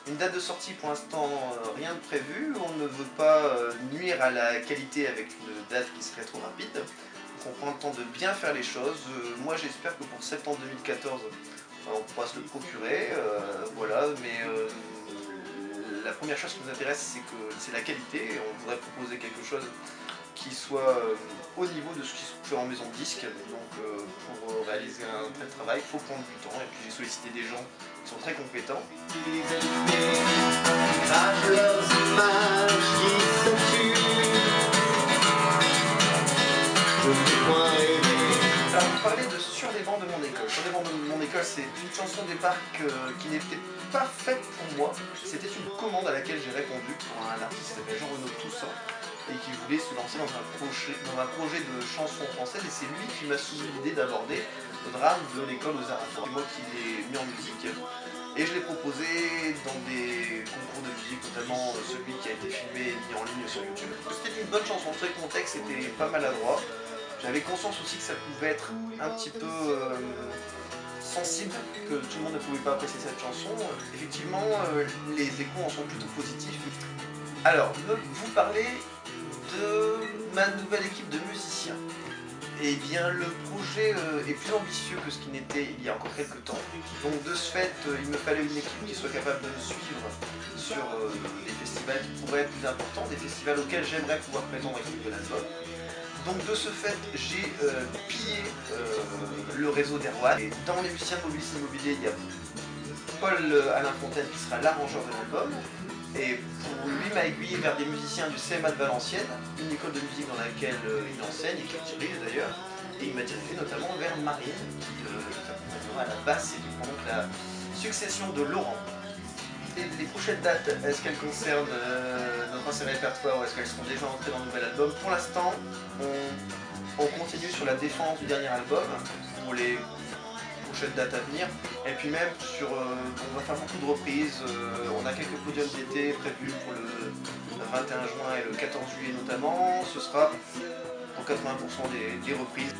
une date de sortie pour l'instant, rien de prévu. On ne veut pas nuire à la qualité avec une date qui serait trop rapide. Donc on prend le temps de bien faire les choses. Moi j'espère que pour septembre 2014, on pourra se le procurer. Voilà, mais la première chose qui nous intéresse, c'est la qualité. On voudrait proposer quelque chose qui soit au niveau de ce qui se fait en maison de disque. Donc pour réaliser un tel travail, il faut prendre du temps. Et puis j'ai sollicité des gens qui sont très compétents. Alors vous parlez de Sur les bancs de mon école. Sur les bancs de mon école, c'est une chanson des parcs qui n'était pas faite pour moi. C'était une commande à laquelle j'ai répondu pour un artiste qui s'appelle Jean-Renaud Toussaint et qui voulait se lancer dans un projet de chanson française, et c'est lui qui m'a soumis l'idée d'aborder le drame de l'école aux arts. C'est moi qui l'ai mis en musique et je l'ai proposé dans des concours de musique, notamment celui qui a été filmé et mis en ligne sur YouTube. C'était une bonne chanson, très contexte, c'était pas maladroit. J'avais conscience aussi que ça pouvait être un petit peu sensible, que tout le monde ne pouvait pas apprécier cette chanson. Effectivement, les échos en sont plutôt positifs. Alors, vous parlez de ma nouvelle équipe de musiciens. Eh bien, le projet est plus ambitieux que ce qu'il n'était il y a encore quelques temps. Donc de ce fait, il me fallait une équipe qui soit capable de me suivre sur des festivals qui pourraient être plus importants, des festivals auxquels j'aimerais pouvoir prétendre avec de l'album. Donc de ce fait, j'ai pillé le réseau d'Erwan. Et dans les musiciens de Mobilis Immobilier, il y a Paul Alain Fontaine qui sera l'arrangeur de l'album. Et pour lui m'a aiguillé vers des musiciens du CMA de Valenciennes, une école de musique dans laquelle il enseigne et qu'il dirige d'ailleurs. Et il m'a dirigé notamment vers Marine, qui l'accompagnera à la basse et qui prend donc la succession de Laurent. Et les prochaines dates, est-ce qu'elles concernent notre ancien répertoire ou est-ce qu'elles seront déjà entrées dans le nouvel album? Pour l'instant, on continue sur la défense du dernier album pour les prochaines dates à venir, et puis même on va faire beaucoup de reprises. On a quelques podiums d'été prévus pour le 21 juin et le 14 juillet notamment. Ce sera pour 80% des reprises.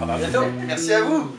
À bientôt. Merci à vous.